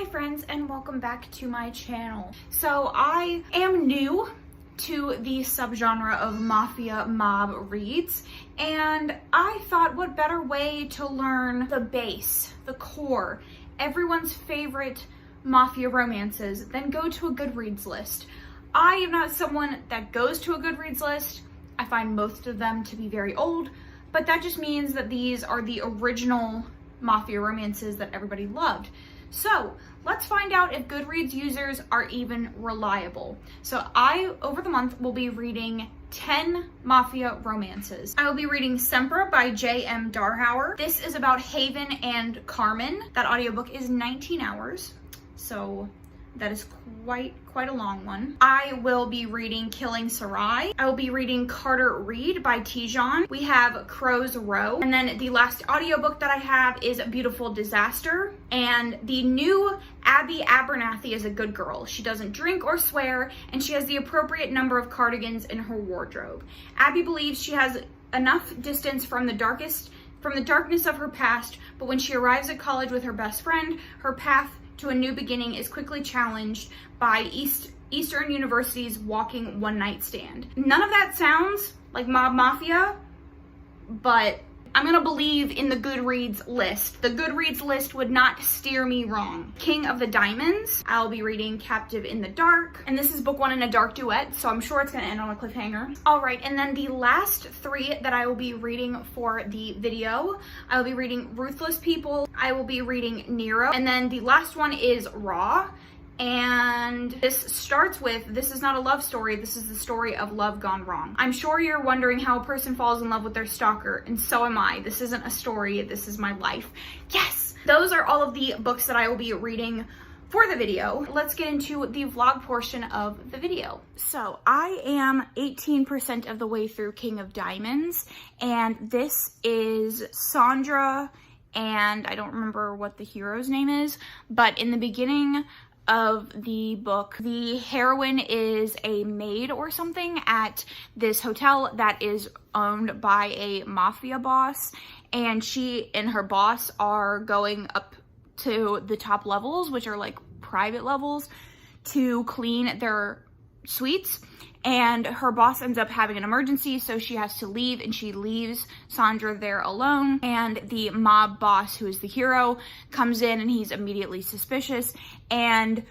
friends, and welcome back to my channel. So I am new to the subgenre of mafia mob reads, and I thought what better way to learn the base, the core, everyone's favorite mafia romances than go to a Goodreads list. I am not someone that goes to a Goodreads list. I find most of them to be very old, but that just means that these are the original mafia romances that everybody loved. So let's find out if Goodreads users are even reliable. So I, over the month, will be reading 10 mafia romances. I will be reading Sempre by J.M. Darhower. This is about Haven and Carmen. That audiobook is 19 hours, so that is quite a long one. I will be reading Killing Sarai. I will be reading Carter Reed by Tijan. We have Crow's Row. And then the last audiobook that I have is Beautiful Disaster. And the new Abby Abernathy is a good girl. She doesn't drink or swear, and she has the appropriate number of cardigans in her wardrobe. Abby believes she has enough distance from the darkness of her past, but when she arrives at college with her best friend, her path to a new beginning is quickly challenged by Eastern University's walking one-night stand. None of that sounds like mob mafia, but I'm gonna believe in the Goodreads list. The Goodreads list would not steer me wrong. King of the Diamonds. I'll be reading Captive in the Dark, and this is book one in a dark duet, so I'm sure it's gonna end on a cliffhanger. All right, and then the last three that I will be reading for the video, I will be reading Ruthless People, I will be reading Nero, and then the last one is Raw. And this starts with, this is not a love story, this is the story of love gone wrong. I'm sure you're wondering how a person falls in love with their stalker, and so am I. This isn't a story, this is my life. Yes! Those are all of the books that I will be reading for the video. Let's get into the vlog portion of the video. So I am 18% of the way through King of Diamonds, and this is Sandra, and I don't remember what the hero's name is, but in the beginning of the book, the heroine is a maid or something at this hotel that is owned by a mafia boss, and she and her boss are going up to the top levels, which are like private levels, to clean their suites, and her boss ends up having an emergency, so she has to leave, and she leaves Sandra there alone, and the mob boss, who is the hero, comes in, and he's immediately suspicious, and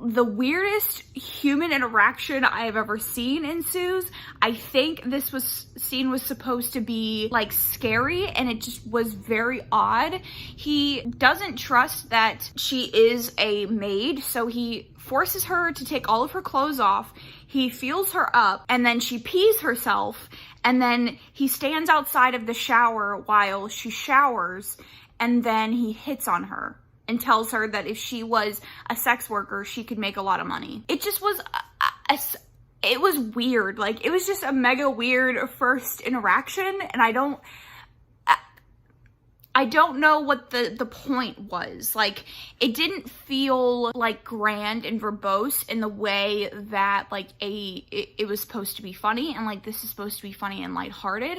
the weirdest human interaction I have ever seen ensues. I think this scene was supposed to be like scary, and it just was very odd. He doesn't trust that she is a maid, so he forces her to take all of her clothes off. He feels her up, and then she pees herself, and then he stands outside of the shower while she showers, and then he hits on her and tells her that if she was a sex worker, she could make a lot of money. It just was, it was weird. Like, it was just a mega weird first interaction, and I don't know what the point was. Like, it didn't feel like grand and verbose in the way that like it was supposed to be funny, and like this is supposed to be funny and lighthearted.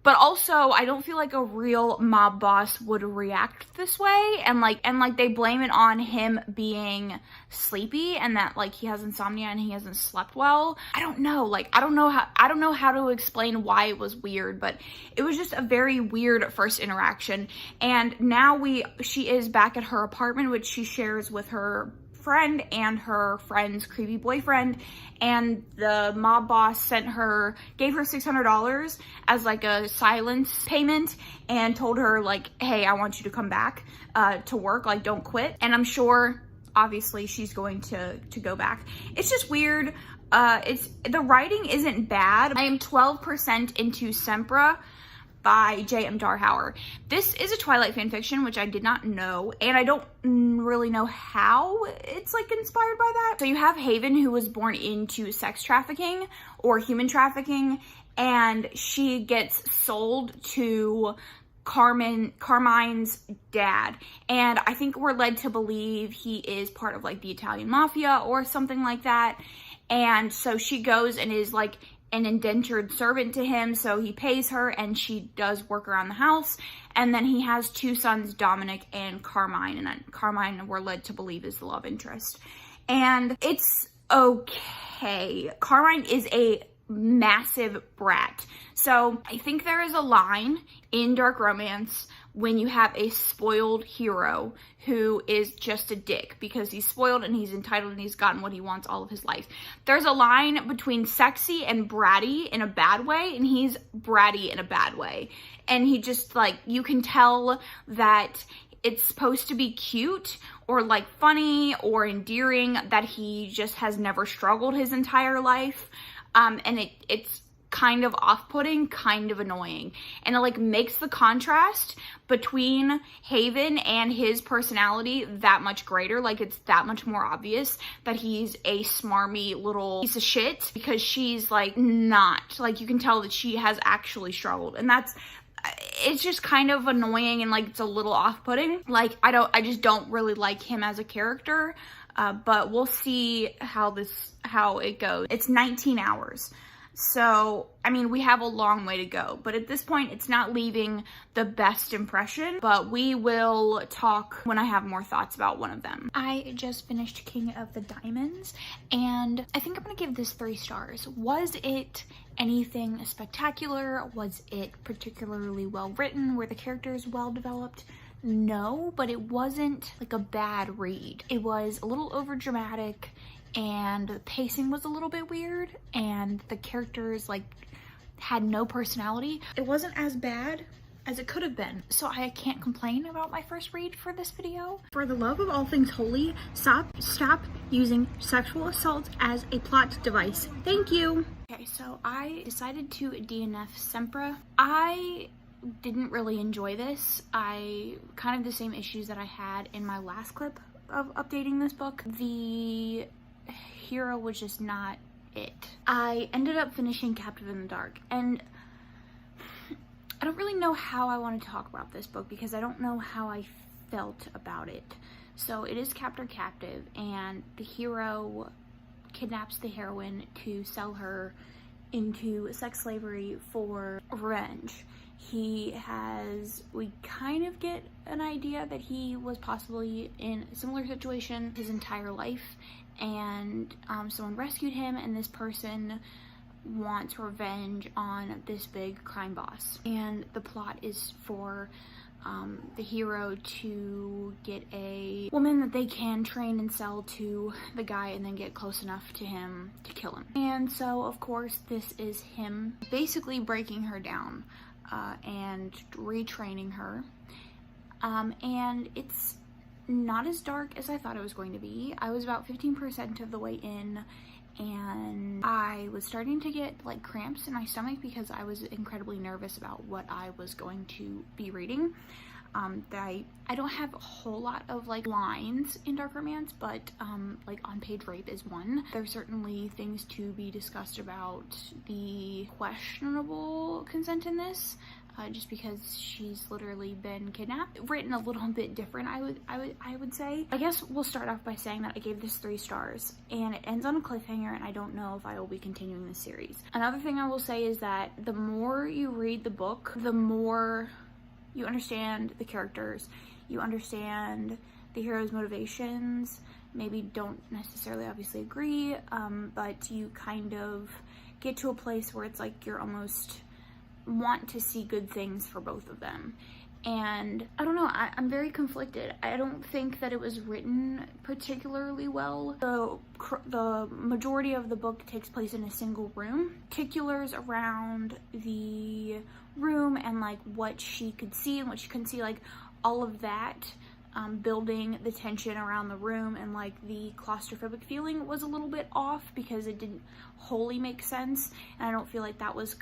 But also, I don't feel like a real mob boss would react this way, and like they blame it on him being sleepy and that like he has insomnia and he hasn't slept well. I don't know. Like, I don't know how to explain why it was weird, but it was just a very weird first interaction. And now she is back at her apartment, which she shares with her friend and her friend's creepy boyfriend, and the mob boss gave her $600 as like a silence payment, and told her like, hey, I want you to come back to work, like don't quit. And I'm sure obviously she's going to go back. It's just weird. The writing isn't bad. I am 12% into Sempre by J.M. Darhower. This is a Twilight fanfiction, which I did not know, and I don't really know how it's like inspired by that. So you have Haven, who was born into sex trafficking or human trafficking, and she gets sold to Carmine's dad, and I think we're led to believe he is part of like the Italian mafia or something like that. And so she goes and is like an indentured servant to him, so he pays her and she does work around the house. And then he has 2 sons, Dominic and Carmine, and then Carmine we're led to believe is the love interest. And it's okay. Carmine is a massive brat. So I think there is a line in dark romance when you have a spoiled hero who is just a dick because he's spoiled and he's entitled and he's gotten what he wants all of his life. There's a line between sexy and bratty in a bad way, and he's bratty in a bad way. And he just, like, you can tell that it's supposed to be cute or like funny or endearing, that he just has never struggled his entire life. And it's kind of off-putting, kind of annoying. And it like makes the contrast between Haven and his personality that much greater. Like, it's that much more obvious that he's a smarmy little piece of shit, because she's like not. Like, you can tell that she has actually struggled. And it's just kind of annoying, and like it's a little off-putting. Like, I just don't really like him as a character. But we'll see how it goes. It's 19 hours. So, I mean, we have a long way to go, but at this point, it's not leaving the best impression, but we will talk when I have more thoughts about one of them. I just finished King of the Diamonds, and I think I'm gonna give this 3 stars. Was it anything spectacular? Was it particularly well written? Were the characters well developed? No, but it wasn't like a bad read. It was a little over dramatic, and the pacing was a little bit weird, and the characters like had no personality. It wasn't as bad as it could have been, so I can't complain about my first read for this video. For the love of all things holy, stop using sexual assault as a plot device. Thank you. Okay, so I decided to DNF Sempre. I didn't really enjoy this. I kind of the same issues that I had in my last clip of updating this book. The hero was just not it. I ended up finishing Captive in the Dark, and I don't really know how I want to talk about this book because I don't know how I felt about it. So it is captive, and the hero kidnaps the heroine to sell her into sex slavery for revenge. We kind of get an idea that he was possibly in a similar situation his entire life, and someone rescued him, and this person wants revenge on this big crime boss. And the plot is for the hero to get a woman that they can train and sell to the guy, and then get close enough to him to kill him. And so, of course, this is him basically breaking her down and retraining her. And it's not as dark as I thought it was going to be. I was about 15% of the way in, and I was starting to get like cramps in my stomach because I was incredibly nervous about what I was going to be reading. I don't have a whole lot of like lines in dark romance, but like on-page rape is one. There's certainly things to be discussed about the questionable consent in this, just because she's literally been kidnapped. Written a little bit different, I would say. I guess we'll start off by saying that I gave this 3 stars, and it ends on a cliffhanger, and I don't know if I will be continuing the series. Another thing I will say is that the more you read the book, the more you understand the characters, you understand the hero's motivations. Maybe don't necessarily obviously agree, but you kind of get to a place where it's like you're almost want to see good things for both of them. And I don't know, I'm very conflicted. I don't think that it was written particularly well. The majority of the book takes place in a single room. Particulars around the room and like what she could see and what she couldn't see, like all of that, building the tension around the room and like the claustrophobic feeling was a little bit off because it didn't wholly make sense, and I don't feel like that was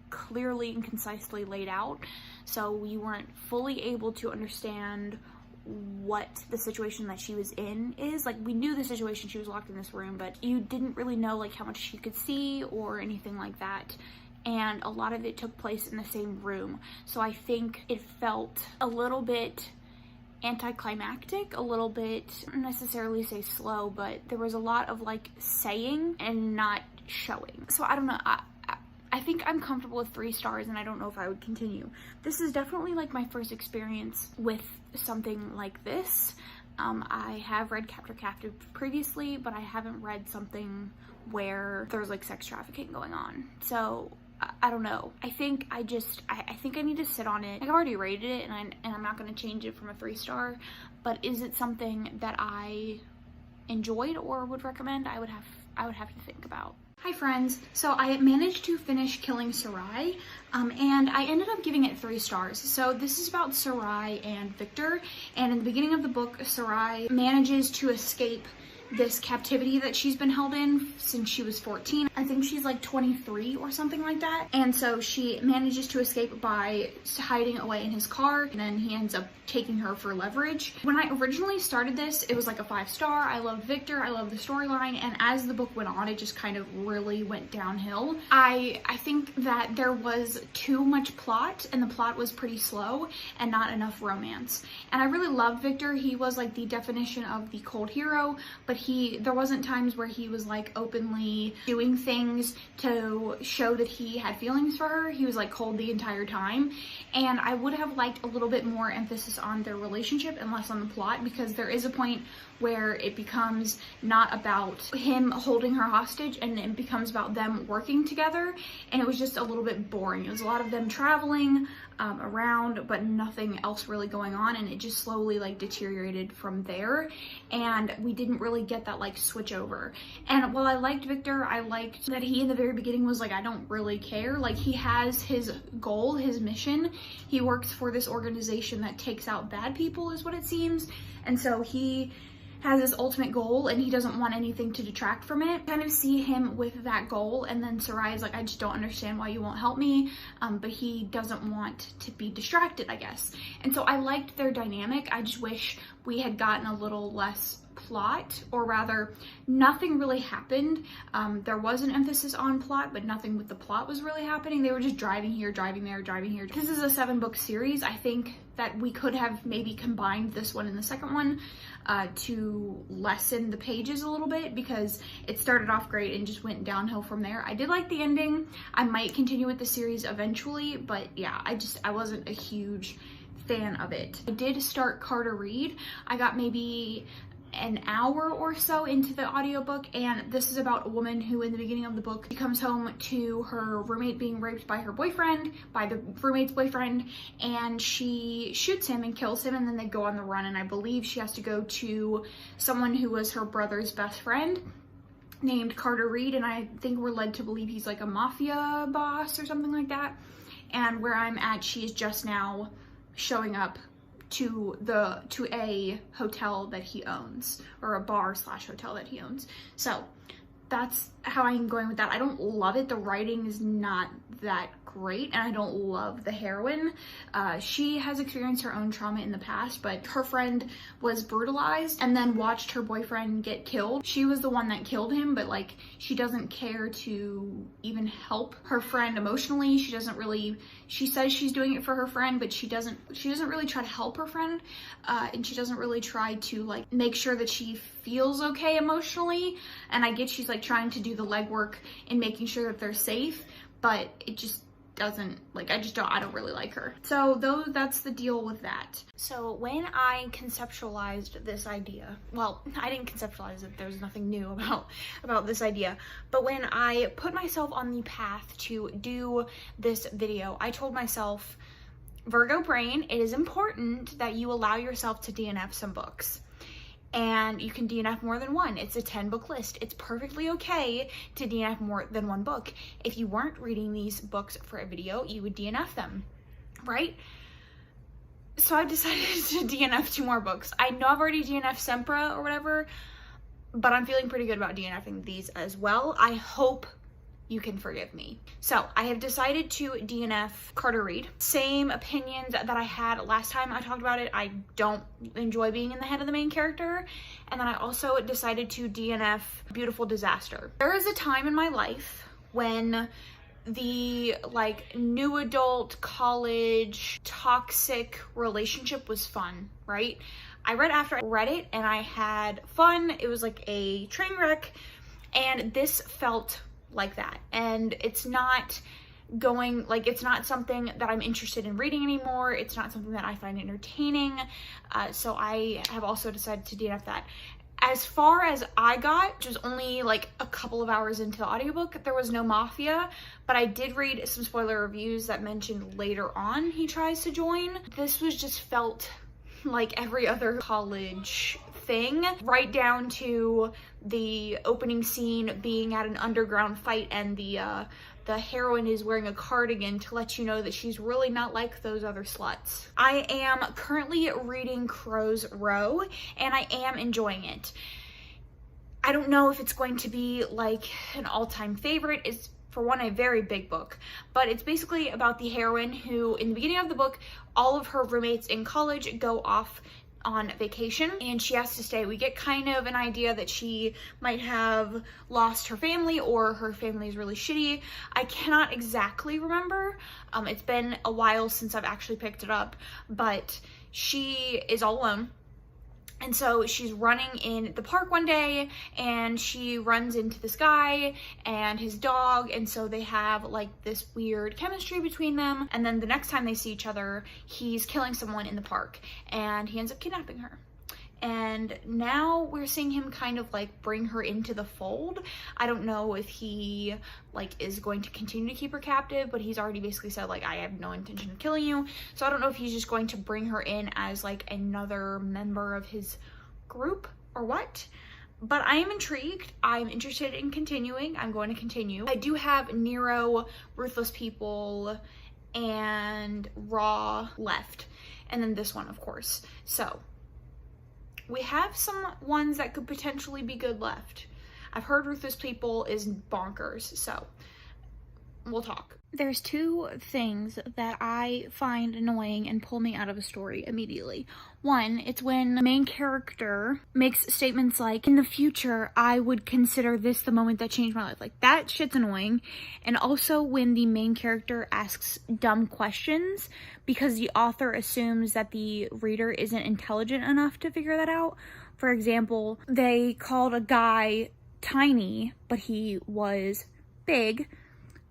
clearly and concisely laid out, so we weren't fully able to understand what the situation that she was in is. Like, we knew the situation, she was locked in this room, but you didn't really know like how much she could see or anything like that, and a lot of it took place in the same room. So I think it felt a little bit anticlimactic, a little bit, not necessarily say slow, but there was a lot of like saying and not showing. So I don't know, I think I'm comfortable with 3 stars, and I don't know if I would continue. This is definitely like my first experience with something like this. I have read Captor Captive previously, but I haven't read something where there's like sex trafficking going on. So I don't know. I think I think I need to sit on it. Like, I've already rated it, and I'm not going to change it from a 3-star, but is it something that I enjoyed or would recommend? I would have to think about. Hi friends, so I managed to finish Killing Sarai, and I ended up giving it 3 stars. So this is about Sarai and Victor, and in the beginning of the book, Sarai manages to escape this captivity that she's been held in since she was 14. I think she's like 23 or something like that. And so she manages to escape by hiding away in his car, and then he ends up taking her for leverage. When I originally started this, it was like a 5-star. I loved Victor, I loved the storyline, and as the book went on, it just kind of really went downhill. I think that there was too much plot, and the plot was pretty slow and not enough romance. And I really loved Victor. He was like the definition of the cold hero, but there wasn't times where he was like openly doing things to show that he had feelings for her. He was like cold the entire time, and I would have liked a little bit more emphasis on their relationship and less on the plot, because there is a point where it becomes not about him holding her hostage and it becomes about them working together, and it was just a little bit boring. It was a lot of them traveling around, but nothing else really going on, and it just slowly like deteriorated from there, and we didn't really get that like switch over. And while I liked Victor, I liked that he in the very beginning was like, I don't really care. Like, he has his goal, his mission. He works for this organization that takes out bad people, is what it seems, and so he has this ultimate goal and he doesn't want anything to detract from it. Kind of see him with that goal, and then Sarai is like, I just don't understand why you won't help me, but he doesn't want to be distracted, I guess. And so I liked their dynamic. I just wish we had gotten a little less plot, or rather nothing really happened. There was an emphasis on plot, but nothing with the plot was really happening. They were just driving here, driving there, driving here. This is a 7-book series. I think that we could have maybe combined this one and the second one to lessen the pages a little bit, because it started off great and just went downhill from there. I did like the ending. I might continue with the series eventually, but yeah, I wasn't a huge fan of it. I did start Carter Reed. I got maybe an hour or so into the audiobook, and this is about a woman who in the beginning of the book, she comes home to her roommate being raped by her boyfriend, by the roommate's boyfriend, and she shoots him and kills him, and then they go on the run, and I believe she has to go to someone who was her brother's best friend named Carter Reed, and I think we're led to believe he's like a mafia boss or something like that. And where I'm at, she is just now showing up to a hotel that he owns, or a bar / hotel that he owns. So that's how I'm going with that. I don't love it. The writing is not that great, and I don't love the heroine. She has experienced her own trauma in the past, but her friend was brutalized and then watched her boyfriend get killed. She was the one that killed him, but like, she doesn't care to even help her friend emotionally. She says she's doing it for her friend, but she doesn't really try to help her friend, and she doesn't really try to like make sure that she feels okay emotionally. And I get she's like trying to do the legwork in making sure that they're safe, but it just doesn't, like, I don't really like her. So that's the deal with that. So when I conceptualized this idea, well, I didn't conceptualize it, there's nothing new about this idea, but when I put myself on the path to do this video, I told myself, Virgo brain, it is important that you allow yourself to DNF some books. And you can DNF more than one. It's a 10-book list. It's perfectly okay to DNF more than one book. If you weren't reading these books for a video, you would DNF them, right? So I decided to DNF 2 more books. I know I've already DNF'd Sempre or whatever, but I'm feeling pretty good about DNFing these as well. I hope you can forgive me. So I have decided to DNF Carter Reed. Same opinions that I had last time I talked about it. I don't enjoy being in the head of the main character. And then I also decided to DNF Beautiful Disaster. There is a time in my life when the like new adult college toxic relationship was fun, right? I read after I read it and I had fun. It was like a train wreck, and this felt like that. And it's not going, like, it's not something that I'm interested in reading anymore. It's not something that I find entertaining. So I have also decided to DNF that. As far as I got, which was only like a couple of hours into the audiobook, there was no mafia, but I did read some spoiler reviews that mentioned later on he tries to join. This was just felt like every other college thing, right down to the opening scene being at an underground fight and the heroine is wearing a cardigan to let you know that she's really not like those other sluts. I am currently reading Crow's Row and I am enjoying it. I don't know if it's going to be like an all-time favorite. It's, for one, a very big book, but it's basically about the heroine who, in the beginning of the book, all of her roommates in college go off on vacation and she has to stay. We get kind of an idea that she might have lost her family or her family is really shitty. I cannot exactly remember. It's been a while since I've actually picked it up, but she is all alone. And so she's running in the park one day and she runs into this guy and his dog, and so they have like this weird chemistry between them. And then the next time they see each other, he's killing someone in the park and he ends up kidnapping her. And now we're seeing him kind of like bring her into the fold. I don't know if he like is going to continue to keep her captive, but he's already basically said like, I have no intention of killing you. So I don't know if he's just going to bring her in as like another member of his group or what. But I am intrigued. I'm interested in continuing. I'm going to continue. I do have Nero, Ruthless People, and Raw left. And then this one, of course. So we have some ones that could potentially be good left. I've heard Ruthless People is bonkers, so we'll talk. There's two things that I find annoying and pull me out of a story immediately. One, it's when the main character makes statements like, in the future, I would consider this the moment that changed my life. Like, that shit's annoying. And also when the main character asks dumb questions because the author assumes that the reader isn't intelligent enough to figure that out. For example, they called a guy tiny, but he was big.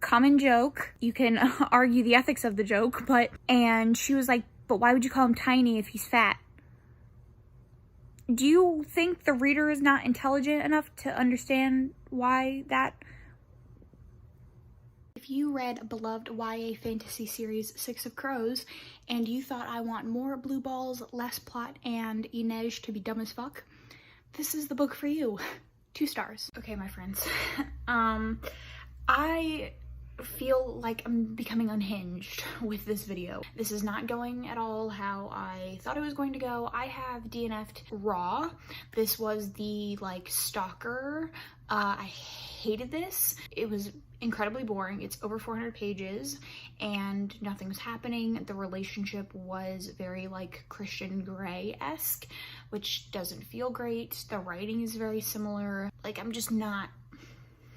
Common joke. You can argue the ethics of the joke, and she was like, but why would you call him tiny if he's fat? Do you think the reader is not intelligent enough to understand why that? If you read beloved YA fantasy series 6 of Crows and you thought I want more blue balls, less plot, and Inej to be dumb as fuck, this is the book for you. 2 stars. Okay, my friends. I feel like I'm becoming unhinged with this video. This is not going at all how I thought it was going to go. I have DNF'd Raw. This was the like stalker. I hated this. It was incredibly boring. It's over 400 pages and nothing was happening. The relationship was very like Christian Grey-esque, which doesn't feel great. The writing is very similar. Like, I'm just not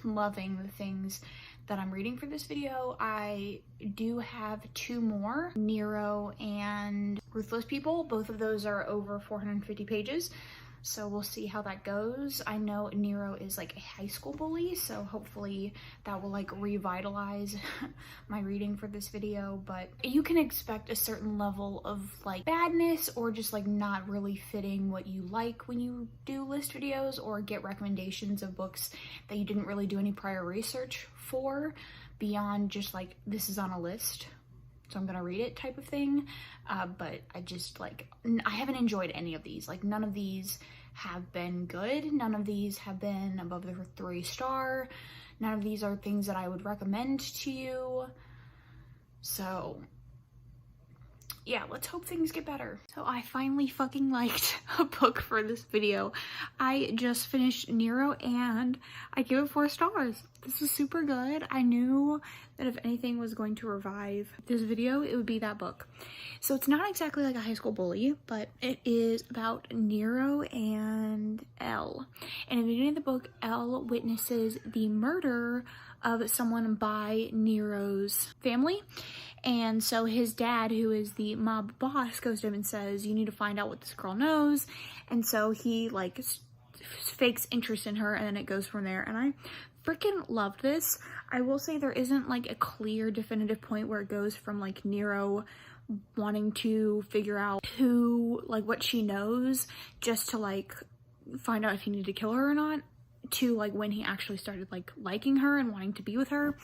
loving the things that I'm reading for this video. I do have 2 more, Nero and Ruthless People. Both of those are over 450 pages. So we'll see how that goes. I know Nero is like a high school bully, so hopefully that will like revitalize my reading for this video. But you can expect a certain level of like badness or just like not really fitting what you like when you do list videos or get recommendations of books that you didn't really do any prior research for beyond just like, this is on a list, so I'm gonna read it type of thing. But I just like, I haven't enjoyed any of these. Like, none of these have been good. None of these have been above the 3-star. None of these are things that I would recommend to you. So yeah, let's hope things get better. So I finally fucking liked a book for this video. I just finished Nero and I gave it 4 stars. This is super good. I knew that if anything was going to revive this video, it would be that book. So it's not exactly like a high school bully, but it is about Nero and Elle. And in the beginning of the book, Elle witnesses the murder of someone by Nero's family. And so his dad, who is the mob boss, goes to him and says, you need to find out what this girl knows. And so he like fakes interest in her, and then it goes from there. And I freaking loved this. I will say there isn't like a clear definitive point where it goes from like Nero wanting to figure out who, like what she knows just to like find out if he needed to kill her or not, to like when he actually started like liking her and wanting to be with her.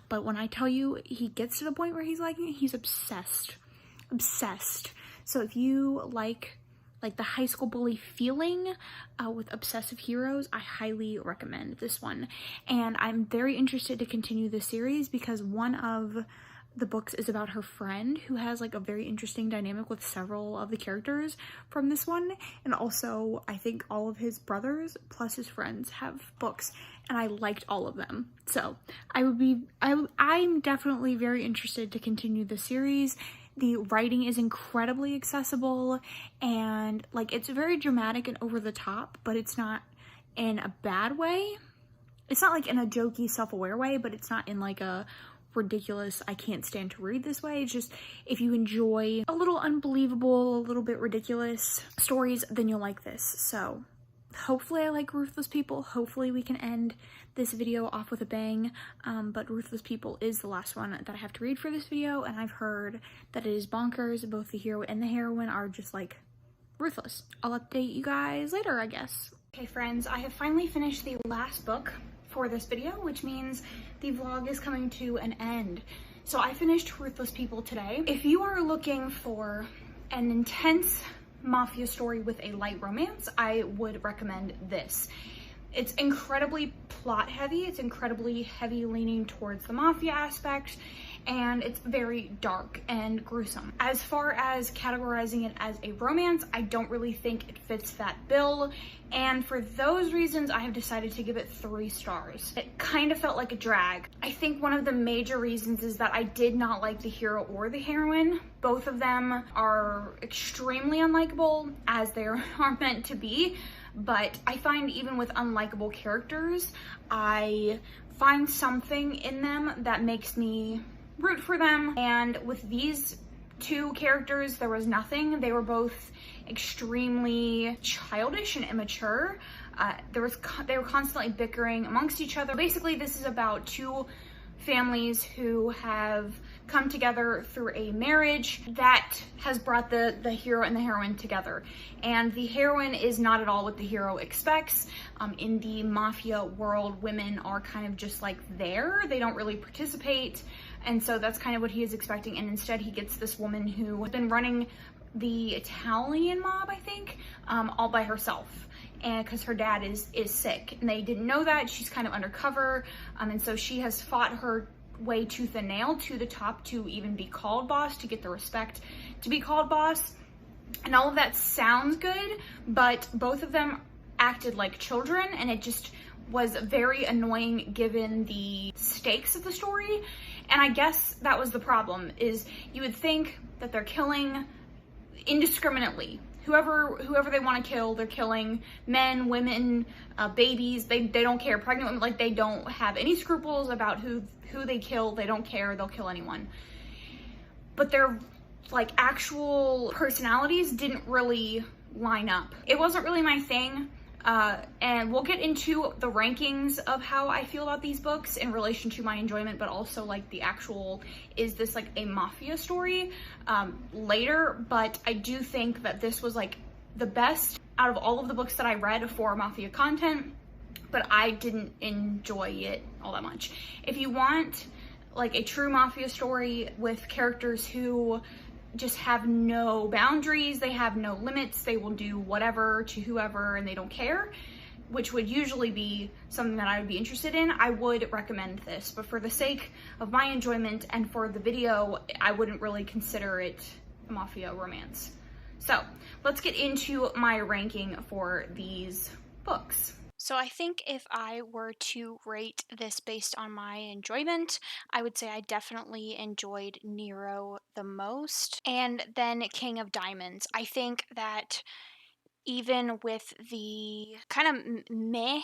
But when I tell you he gets to the point where he's liking it, he's obsessed. So if you like the high school bully feeling with obsessive heroes, I highly recommend this one. And I'm very interested to continue this series because one of the books is about her friend who has like a very interesting dynamic with several of the characters from this one. And also I think all of his brothers plus his friends have books, and I liked all of them. So I'm definitely very interested to continue the series. The writing is incredibly accessible, and like it's very dramatic and over the top, but it's not in a bad way. It's not like in a jokey, self-aware way, but it's not in like a ridiculous, I can't stand to read this way. It's just, if you enjoy a little unbelievable, a little bit ridiculous stories, then you'll like this. So hopefully I like Ruthless People. Hopefully we can end this video off with a bang. But Ruthless People is the last one that I have to read for this video, and I've heard that it is bonkers. Both the hero and the heroine are just like ruthless. I'll update you guys later, I guess. Okay friends, I have finally finished the last book for this video, which means the vlog is coming to an end. So I finished Ruthless People today. If you are looking for an intense mafia story with a light romance, I would recommend this. It's incredibly plot heavy, it's incredibly heavy leaning towards the mafia aspect, and it's very dark and gruesome. As far as categorizing it as a romance, I don't really think it fits that bill, and for those reasons I have decided to give it 3 stars. It kind of felt like a drag. I think one of the major reasons is that I did not like the hero or the heroine. Both of them are extremely unlikable, as they are meant to be, but I find even with unlikable characters, I find something in them that makes me root for them. And with these 2 characters, there was nothing. They were both extremely childish and immature. They were constantly bickering amongst each other. Basically, this is about 2 families who have come together through a marriage that has brought the hero and the heroine together. And the heroine is not at all what the hero expects. In the mafia world, women are kind of just like there. They don't really participate. And so that's kind of what he is expecting. And instead he gets this woman who has been running the Italian mob, I think, all by herself. And because her dad is sick, and they didn't know that. She's kind of undercover, and so she has fought her way tooth and nail to the top to even be called boss, to get the respect to be called boss. And all of that sounds good, but both of them acted like children, and it just was very annoying given the stakes of the story. And I guess that was the problem, is you would think that they're killing indiscriminately. Whoever they want to kill, they're killing. Men, women, babies, they don't care. Pregnant women, like, they don't have any scruples about who they kill. They don't care, they'll kill anyone. But their like actual personalities didn't really line up. It wasn't really my thing. And we'll get into the rankings of how I feel about these books in relation to my enjoyment, but also like the actual, is this like a mafia story, later. But I do think that this was like the best out of all of the books that I read for mafia content, but I didn't enjoy it all that much. If you want like a true mafia story with characters who just have no boundaries, they have no limits, they will do whatever to whoever and they don't care, which would usually be something that I would be interested in, I would recommend this. But for the sake of my enjoyment and for the video, I wouldn't really consider it a mafia romance. So let's get into my ranking for these books. So I think if I were to rate this based on my enjoyment, I would say I definitely enjoyed Nero the most, and then King of Diamonds. I think that even with the kind of meh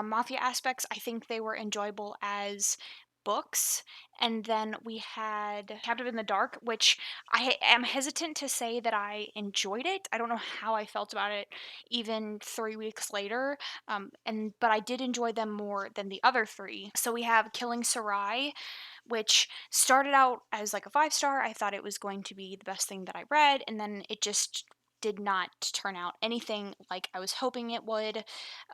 mafia aspects, I think they were enjoyable as books, and then we had Captive in the Dark, which I am hesitant to say that I enjoyed it. I don't know how I felt about it even 3 weeks later, but I did enjoy them more than the other three. So we have Killing Sarai, which started out as like a 5 star. I thought it was going to be the best thing that I read, and then it just did not turn out anything like I was hoping it would.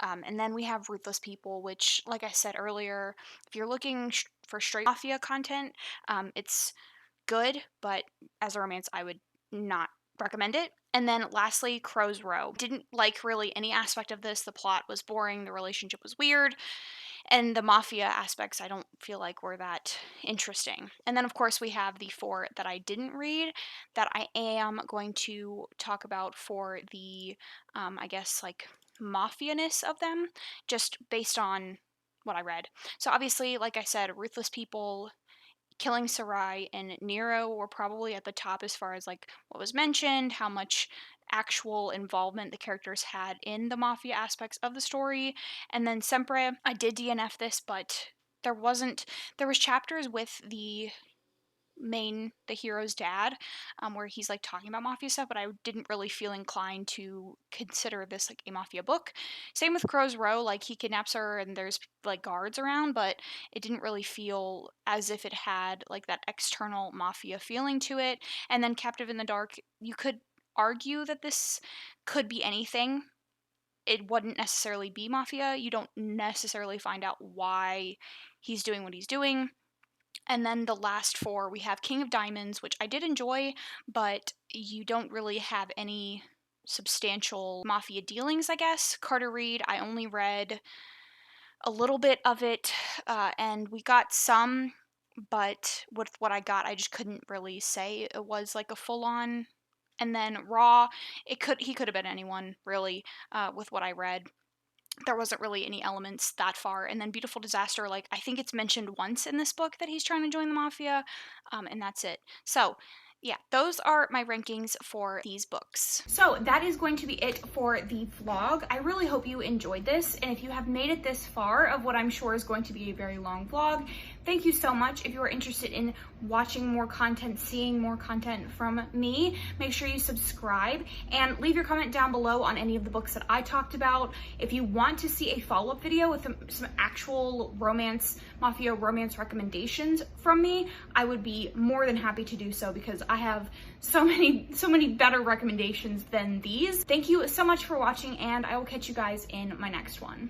And then we have Ruthless People, which, like I said earlier, if you're looking for straight mafia content, it's good, but as a romance, I would not recommend it. And then lastly, Crow's Row. Didn't like really any aspect of this. The plot was boring, the relationship was weird, and the mafia aspects I don't feel like were that interesting. And then of course we have the 4 that I didn't read that I am going to talk about for the I guess like mafia-ness of them, just based on what I read. So obviously, like I said, Ruthless People, Killing Sarai, and Nero were probably at the top as far as like what was mentioned, how much actual involvement the characters had in the mafia aspects of the story. And then Sempre, I did DNF this, but there was chapters with the hero's dad, where he's like talking about mafia stuff, but I didn't really feel inclined to consider this like a mafia book. Same with Crow's Row, like he kidnaps her and there's like guards around, but it didn't really feel as if it had like that external mafia feeling to it. And then Captive in the Dark, you could argue that this could be anything. It wouldn't necessarily be mafia. You don't necessarily find out why he's doing what he's doing. And then the last 4, we have King of Diamonds, which I did enjoy, but you don't really have any substantial mafia dealings, I guess. Carter Reed, I only read a little bit of it, and we got some, but with what I got, I just couldn't really say it was like a full-on. And then Raw, he could have been anyone, really, with what I read. There wasn't really any elements that far. And then Beautiful Disaster, like I think it's mentioned once in this book that he's trying to join the mafia, and that's it. So yeah, those are my rankings for these books. So that is going to be it for the vlog. I really hope you enjoyed this, and if you have made it this far of what I'm sure is going to be a very long vlog, thank you so much. If you are interested in watching more content, seeing more content from me, make sure you subscribe and leave your comment down below on any of the books that I talked about. If you want to see a follow-up video with some actual mafia romance recommendations from me, I would be more than happy to do so, because I have so many better recommendations than these. Thank you so much for watching, and I will catch you guys in my next one.